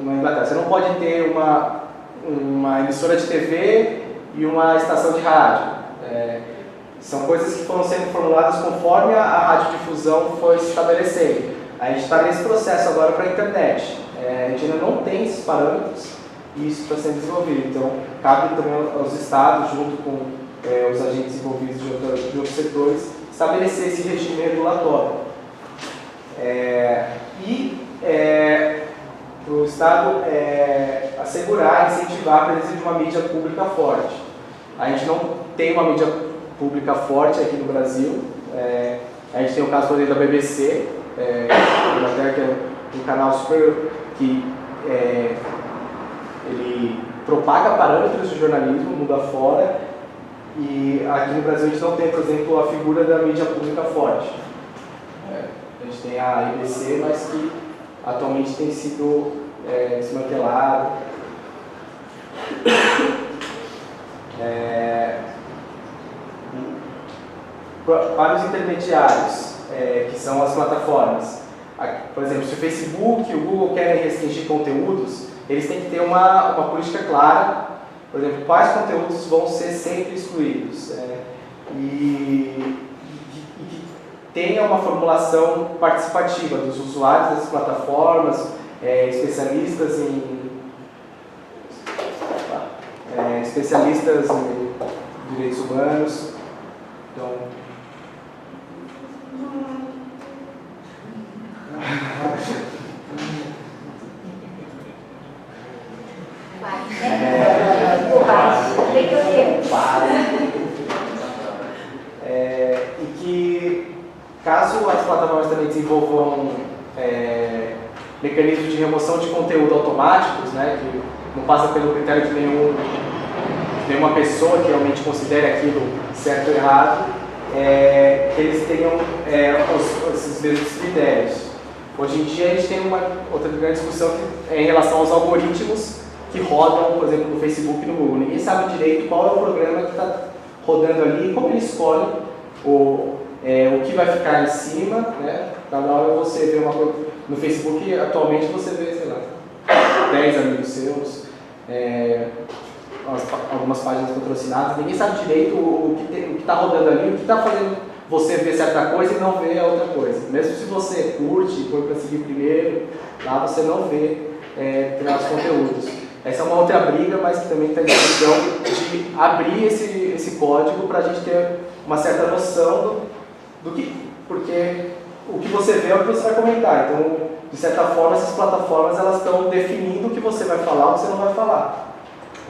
B: na Inglaterra, você não pode ter uma emissora de TV e uma estação de rádio. São coisas que foram sendo formuladas conforme a radiodifusão foi se estabelecendo. A gente está nesse processo agora para a internet. A gente ainda não tem esses parâmetros e isso está sendo desenvolvido. Então, cabe também aos estados, junto com os agentes envolvidos de outros setores, estabelecer esse regime regulatório. Para o Estado assegurar, incentivar a presença de uma mídia pública forte. A gente não tem uma mídia pública forte aqui no Brasil. A gente tem o caso, por exemplo, da BBC, que é um canal super que ele propaga parâmetros de jornalismo mundo afora, e aqui no Brasil a gente não tem, por exemplo, a figura da mídia pública forte. A gente tem a IBC, mas que atualmente tem sido desmantelado. Para os intermediários, que são as plataformas, por exemplo, se o Facebook e o Google querem restringir conteúdos, eles têm que ter uma política clara, por exemplo, quais conteúdos vão ser sempre excluídos, e que tenha uma formulação participativa dos usuários das plataformas, especialistas em direitos humanos. Então, e que, caso as plataformas também desenvolvam mecanismos de remoção de conteúdo automáticos, que não passa pelo critério de nenhuma pessoa que realmente considere aquilo certo ou errado, que eles tenham esses mesmos critérios. Hoje em dia a gente tem uma outra grande discussão em relação aos algoritmos que rodam, por exemplo, no Facebook e no Google. Ninguém sabe direito qual é o programa que está rodando ali e como ele escolhe o que vai ficar em cima. Cada hora você vê uma coisa. No Facebook, atualmente, você vê, sei lá, 10 amigos seus, algumas páginas patrocinadas. Ninguém sabe direito o que está rodando ali, o que está fazendo você ver certa coisa e não ver a outra coisa. Mesmo se você curte e for para seguir primeiro, lá você não vê determinados conteúdos. Essa é uma outra briga, mas que também está em discussão de abrir esse código para a gente ter uma certa noção do que... Porque o que você vê é o que você vai comentar. Então, de certa forma, essas plataformas elas estão definindo o que você vai falar ou o que você não vai falar.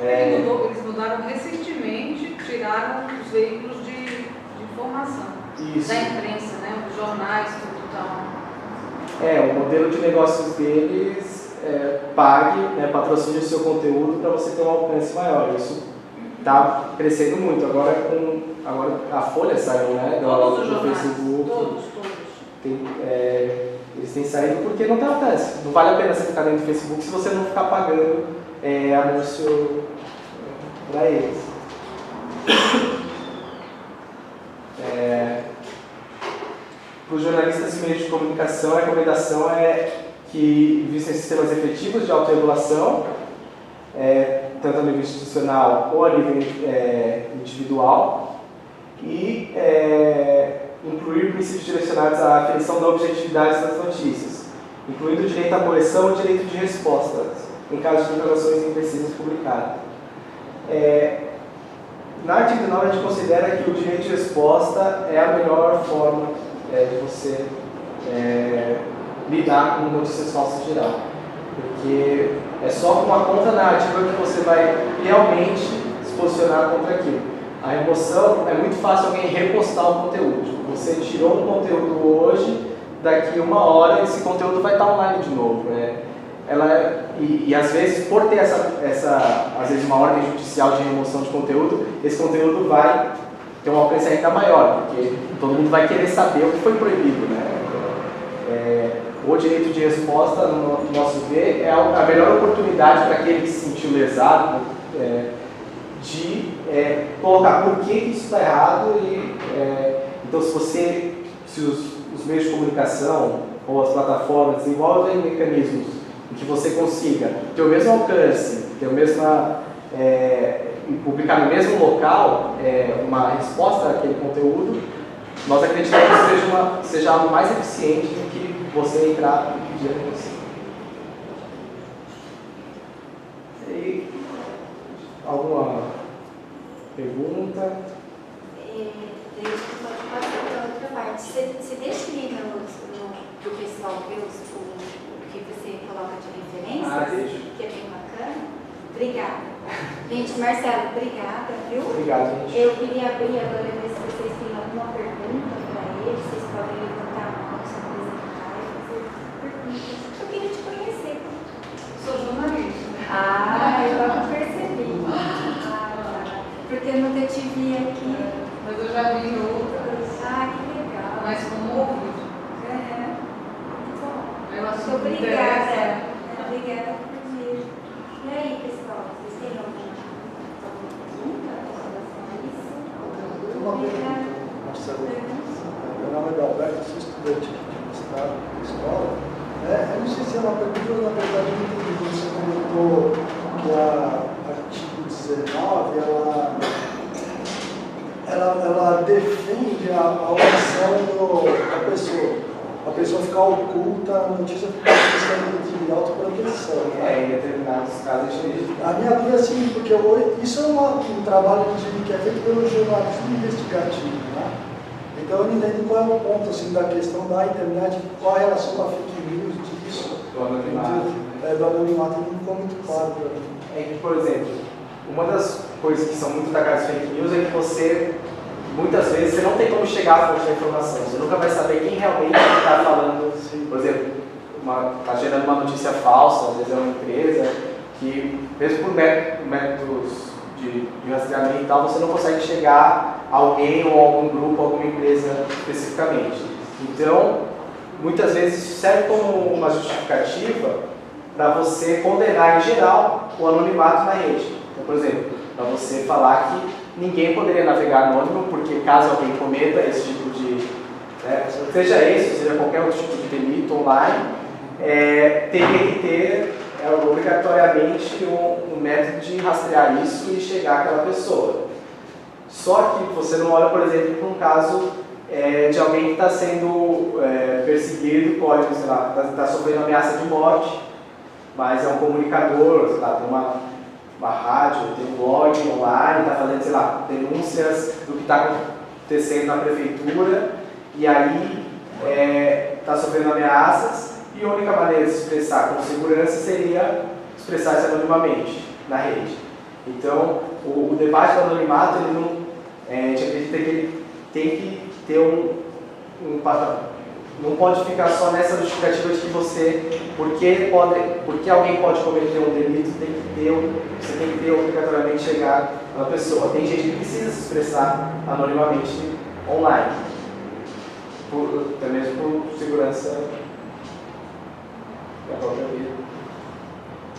C: Eles mudaram recentemente, tiraram os veículos de informação.
B: Isso.
C: Da imprensa, os jornais, tudo tal.
B: O modelo de negócios deles pague, patrocine o seu conteúdo para você ter um alcance maior. Isso está crescendo muito. Agora a Folha saiu,
C: Todos os
B: do
C: jornais,
B: Facebook.
C: todos.
B: Eles têm saído porque não tem alcance. Não vale a pena você ficar dentro do Facebook se você não ficar pagando anúncio para eles. Para os jornalistas e meios de comunicação, a recomendação é que existem sistemas efetivos de autorregulação, tanto a nível institucional ou a nível individual, e incluir princípios direcionados à aferição da objetividade das notícias, incluindo o direito à correção e o direito de resposta, em caso de declarações imprecisas publicadas. No artigo 9, a gente considera que o direito de resposta é a melhor forma de você lidar com notícias falsas em geral. Porque é só com uma contra-narrativa que você vai realmente se posicionar contra aquilo. A remoção, é muito fácil alguém repostar o conteúdo. Você tirou um conteúdo hoje, daqui 1 hora esse conteúdo vai estar online de novo. E às vezes, por ter às vezes uma ordem judicial de remoção de conteúdo, esse conteúdo vai ter um alcance ainda maior, porque todo mundo vai querer saber o que foi proibido, né? O direito de resposta, no nosso ver, é a melhor oportunidade para aquele que se sentiu lesado de colocar por que isso está errado. Então, se os meios de comunicação ou as plataformas desenvolvem mecanismos em que você consiga ter o mesmo alcance, ter o mesmo, publicar no mesmo local uma resposta àquele conteúdo, nós acreditamos que seja algo mais eficiente do que você entrar e pedir a remoção. E alguma pergunta?
A: Pode passar para outra parte. Você deixa ali para o pessoal ver o que você coloca de referência?
B: Deixo.
A: Que é bem bacana. Obrigada. Gente, Marcelo, obrigada, viu?
B: Obrigado, gente.
A: Eu queria abrir agora e ver se vocês têm alguma pergunta para ele. Vocês podem levantar a mão, se apresentar e fazer perguntas. Eu queria te conhecer.
C: Sou jornalista.
A: Eu não percebi. Tá. Porque eu nunca te vi aqui.
C: Mas eu já vi outras.
A: Que legal.
C: Mas como ouvido.
A: Muito bom.
C: Eu acho
A: Muito
C: que
A: obrigada.
C: interessa.
A: Obrigada por vir. E aí, pessoal, vocês têm alguma pergunta em relação a isso?
D: Uma pergunta, Marcelo. Meu nome é Alberto, sou estudante aqui de mestrado da escola. Eu não sei se é uma pergunta, mas na verdade eu não entendi. Você comentou que a artigo 19 ela defende a omissão da pessoa. A pessoa ficar oculta a notícia por questão de autoproteção. Né?
B: Em determinados casos,
D: a minha dúvida é assim, porque isso é um trabalho que é feito pelo jornalismo investigativo, né? Então eu não entendo qual é o ponto assim, da questão da internet, qual a relação com a fake news disso.
B: do anonimato.
D: Do anonimato não ficou muito claro para mim.
B: É que, por exemplo, uma das coisas que são muito atacadas fake news é que muitas vezes você não tem como chegar à fonte da informação, você nunca vai saber quem realmente está falando. Por exemplo, está gerando uma notícia falsa, às vezes é uma empresa que, mesmo por métodos de rastreamento e tal, você não consegue chegar a alguém ou a algum grupo, alguma empresa especificamente. Então, muitas vezes isso serve como uma justificativa para você condenar em geral o anonimato na rede. Então, por exemplo, para você falar que ninguém poderia navegar anônimo, porque caso alguém cometa esse tipo de, seja esse, seja qualquer outro tipo de delito online, teria que ter obrigatoriamente um método de rastrear isso e chegar àquela pessoa. Só que você não olha, por exemplo, para um caso de alguém que está sendo perseguido, pode, sei lá, está sofrendo ameaça de morte, mas é um comunicador, sei lá, tem uma rádio, tem um blog online, está fazendo, sei lá, denúncias do que está acontecendo na prefeitura, e aí está sofrendo ameaças, e a única maneira de se expressar com segurança seria expressar-se anonimamente na rede. Então, o debate do anonimato, a gente acredita que ele tem que ter um padrão. Não pode ficar só nessa justificativa de que porque alguém pode cometer um delito, você tem que ter obrigatoriamente chegar na pessoa. Tem gente que precisa se expressar anonimamente online, até mesmo por segurança da própria vida.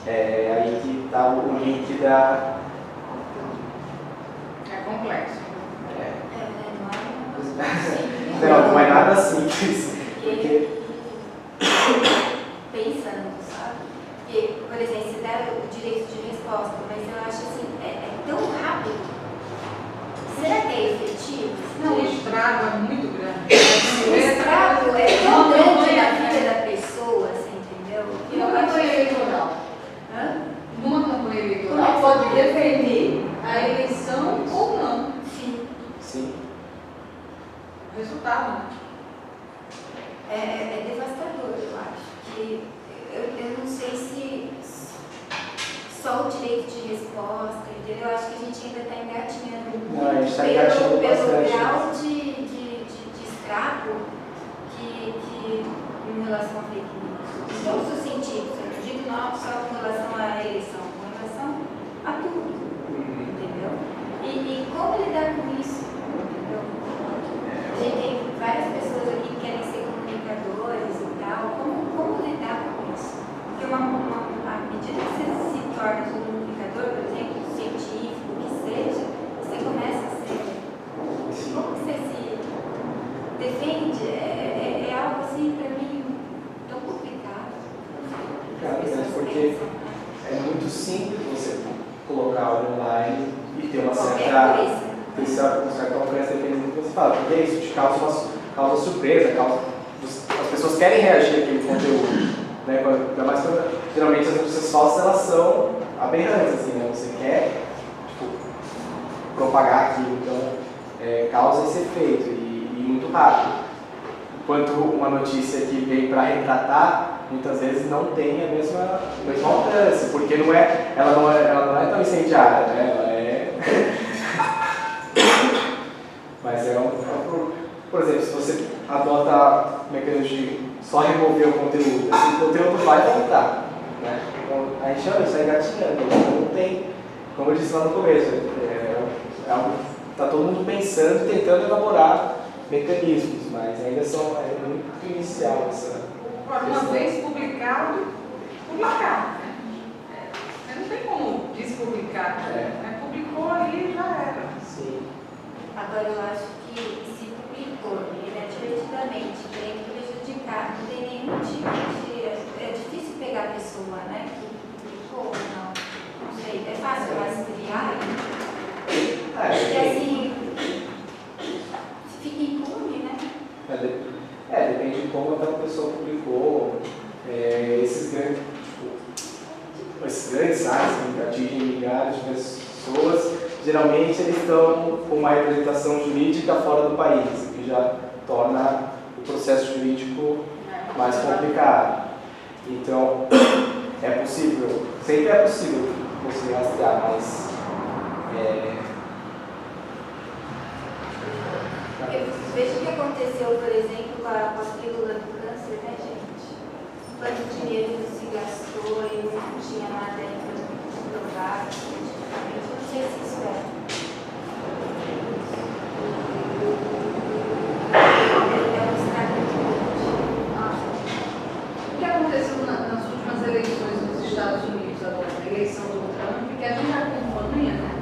B: É aí que está o link da...
C: É complexo.
B: Não é nada simples.
A: Porque, pensando, sabe? Porque, por exemplo, você dá o direito de resposta, mas eu acho assim, é tão rápido. Será que é efetivo?
C: Não, o estrago é muito grande.
A: o estrago é tão grande na vida da pessoa, você entendeu?
C: E numa campanha eleitoral?
A: Hã?
C: Numa campanha eleitoral pode defender a eleição ou não.
A: Sim.
B: Sim.
C: Resultado, né?
A: É devastador, eu acho. Que eu não sei se só o direito de resposta, entendeu? Eu acho que a gente ainda está engatinhando
B: Não, a gente está engatinhando
A: pelo
B: bastante.
A: grau de estrago que em relação a fake news. Em todos os sentidos. Eu não digo não só com relação à eleição, com relação a tudo. Entendeu? E como lidar com isso? Entendeu? A gente tem várias pessoas aqui que querem ser comunicadores e tal. Como lidar com isso? Porque à medida que você se torna um comunicador, por exemplo, científico, que seja, você começa a ser. Como você se defende? É algo assim, para mim, tão complicado.
B: Porque é muito simples você colocar algo online e ter uma
A: Qualquer
B: certa.
A: coisa.
B: Ter certa alcance dependendo do que você fala. Porque isso te causa surpresa, as pessoas querem reagir àquele conteúdo. Né? Ainda mais quando, geralmente as notícias falsas elas são aberrantes, assim, né? Você quer tipo, propagar aquilo, então causa esse efeito e muito rápido. Enquanto uma notícia que vem para retratar, muitas vezes não tem a mesma alcance, porque ela não é tão incendiária, né? Ela é mas por exemplo, se você adota mecanismos de só remover o conteúdo, esse conteúdo vai voltar, né? Então, a gente chama isso aí gatinhando, então não tem, como eu disse lá no começo, é algo que está todo mundo pensando e tentando elaborar mecanismos, mas ainda é muito inicial essa.
C: Uma vez publicado, publicado. Você não tem como despublicar. Né? Publicou ali e já era.
B: Sim.
A: Agora, eu acho que se publicou inadvertidamente, tem que prejudicar, não tem nenhum tipo de. É difícil pegar a pessoa, né? Que publicou ou não. Não sei, é fácil rastrear. Porque assim, fica impune, né?
B: Depende de como aquela pessoa publicou. Esses grandes sites que atingem milhares de pessoas, geralmente eles estão com uma representação jurídica fora do país, o que já torna o processo jurídico mais complicado. Então, é possível, sempre é possível conseguir rastrear, mas
A: Veja o que aconteceu, por exemplo, com a pílula do câncer, né, gente? Quanto dinheiro se gastou e não tinha nada ainda provado cientificamente. Eu não sei se isso é um estrago muito grande.
C: O que aconteceu nas últimas eleições dos Estados Unidos, agora, a eleição do Trump, que a gente acompanha, né?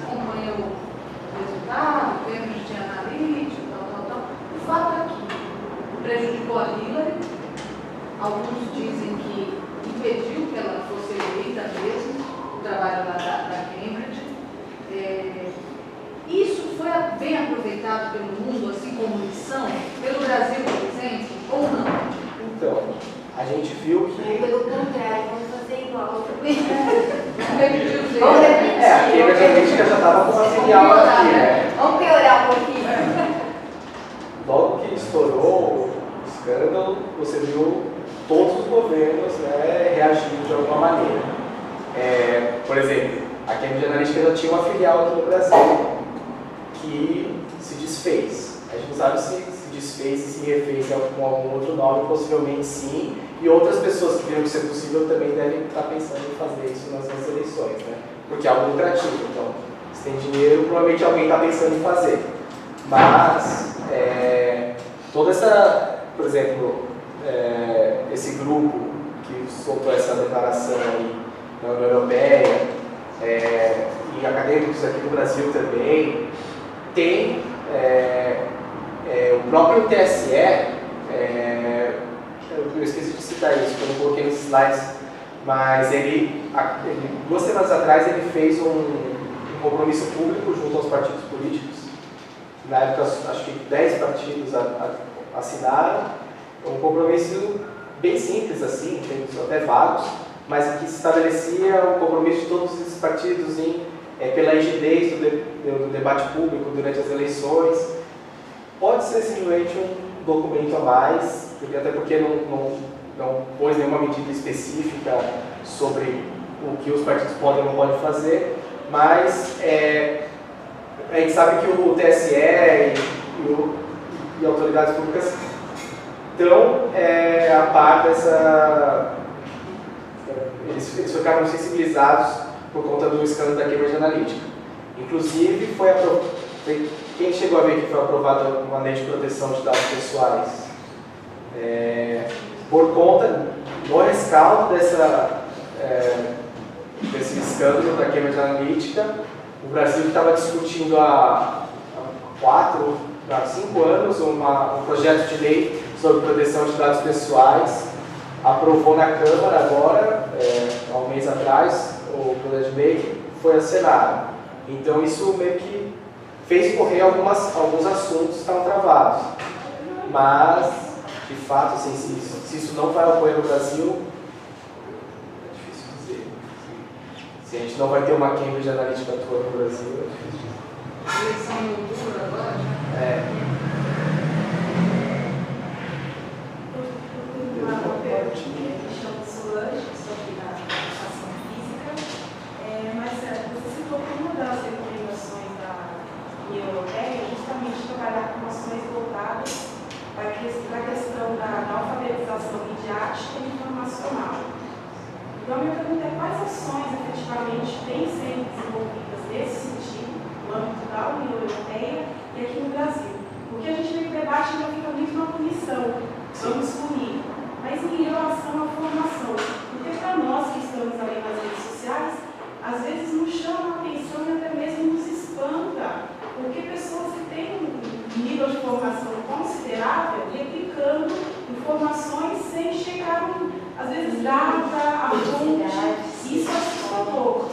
C: Acompanha o resultado, termos de analítico, tal. O fato é que prejudicou a Hillary. Alguns dizem que impediu que ela fosse eleita mesmo, o trabalho lá da Cambridge. Isso foi bem aproveitado pelo mundo, assim como lição, pelo Brasil, por exemplo, ou não?
B: Então, a gente viu que.
A: Pelo contrário, vamos fazer igual.
B: A Cambridge Analytica já estava com uma filial aqui, né?
A: Vamos piorar um pouquinho.
B: Logo que estourou o escândalo, você viu todos os governos, né, reagindo de alguma maneira. Por exemplo, a Cambridge Analytica já tinha uma filial aqui no Brasil que se desfez. A gente não sabe se desfez e se refez com algum outro nome, possivelmente sim. E outras pessoas que viram que isso é possível também devem estar pensando em fazer isso nas nossas eleições, né? Porque é algo lucrativo. Então, se tem dinheiro, provavelmente alguém está pensando em fazer. Mas, toda essa, por exemplo, esse grupo que soltou essa declaração aí na União Europeia, e acadêmicos aqui no Brasil também, tem o próprio TSE, eu esqueci de citar isso, porque eu não coloquei nos slides, mas ele 2 semanas atrás, ele fez um compromisso público junto aos partidos políticos. Na época, acho que 10 partidos assinaram, um compromisso bem simples assim, até vagos, mas que estabelecia o compromisso de todos esses partidos pela rigidez do debate público durante as eleições. Pode ser simplesmente um documento a mais, até porque não pôs nenhuma medida específica sobre o que os partidos podem ou não podem fazer, mas a gente sabe que o TSE e autoridades públicas estão a par dessa... Eles ficaram sensibilizados por conta do escândalo da Cambridge Analytica. Inclusive, quem chegou a ver que foi aprovada uma lei de proteção de dados pessoais? Por conta do rescaldo desse escândalo da Cambridge Analytica, o Brasil estava discutindo há 5 anos um projeto de lei sobre proteção de dados pessoais, aprovou na Câmara agora, há um mês atrás, o projeto de lei que foi assinado. Então isso meio que fez correr alguns assuntos que estavam travados. Mas, de fato, assim, se isso não vai ocorrer no Brasil, é difícil dizer. Se a gente não vai ter uma Cambridge Analytica atuando no Brasil, é difícil dizer.
C: Eleição em outubro agora?
E: Chamo Solange, sou aqui da Educação Física. Marcelo, você citou que uma das recomendações da União Europeia é justamente trabalhar com ações voltadas para a questão da alfabetização midiática e informacional. Então, a minha pergunta é quais ações efetivamente têm sendo desenvolvidas nesse sentido, no âmbito da União Europeia e aqui no Brasil? Porque a gente vê que o debate ainda fica muito na punição, vamos punir. Mas em relação à formação, porque para nós que estamos ali nas redes sociais, às vezes nos chama a atenção e até mesmo nos espanta, porque pessoas que têm um nível de formação considerável replicando informações sem chegar, às vezes, data, a fonte, isso é assustador.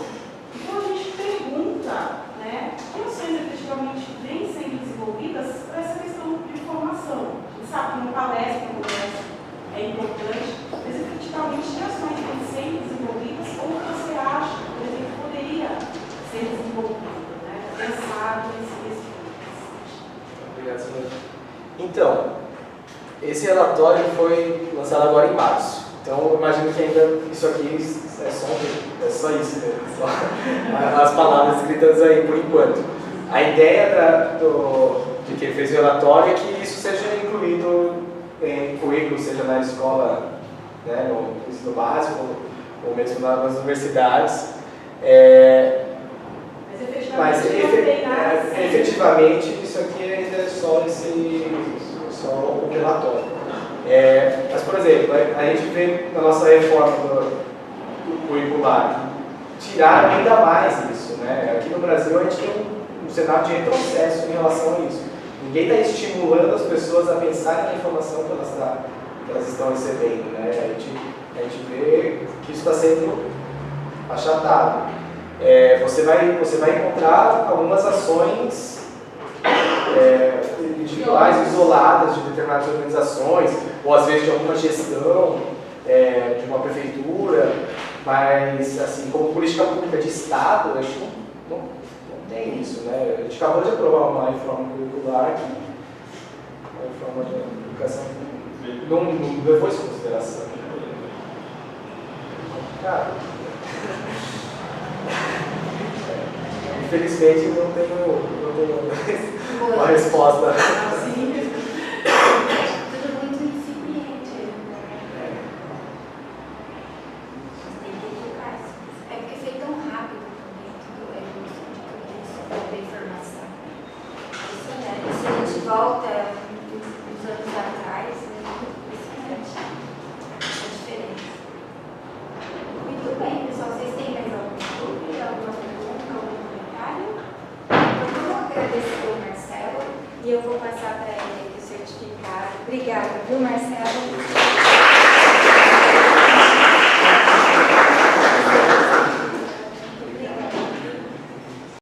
E: Então a gente pergunta, né, que ações efetivamente vêm sendo desenvolvidas para essa questão de formação. A gente sabe que uma palestra como essa é importante, mas efetivamente que ações têm sendo desenvolvidas ou você acha, por exemplo, poderia ser desenvolvido, né? Pensado nesse
B: Obrigado, senhor. Então, esse relatório foi lançado agora em março. Então, eu imagino que ainda isso aqui é só isso, né? Só as palavras escritas aí, por enquanto. A ideia de que ele fez o relatório é que isso seja incluído em currículo, seja na escola, né, no ensino básico, ou mesmo nas universidades. Mas efetivamente isso aqui ainda é só o relatório. Mas, por exemplo, a gente vê na nossa reforma do curricular, tiraram ainda mais isso, né? Aqui no Brasil a gente tem um cenário de retrocesso em relação a isso. Ninguém está estimulando as pessoas a pensarem na informação que elas estão recebendo, né? A gente vê que isso está sendo achatado. Você vai encontrar algumas ações individuais, isoladas de determinadas organizações, ou às vezes de alguma gestão de uma prefeitura, mas assim, como política pública de Estado, a gente não tem isso, né? A gente acabou de aprovar uma reforma curricular, uma reforma de educação, não levou isso em consideração. Cara, infelizmente não tenho uma resposta.
A: Tudo muito incipiente. Tem que educar. É porque foi tão rápido também, tudo é isso da informação. Isso, né? Se a gente volta uns anos atrás, é muito impressionante a diferença. Muito bem, pessoal. Vocês têm mais alguma dúvida, alguma pergunta, algum comentário? Então, eu vou agradecer ao Marcelo e eu vou passar para ele o certificado. Obrigada, viu, Marcelo?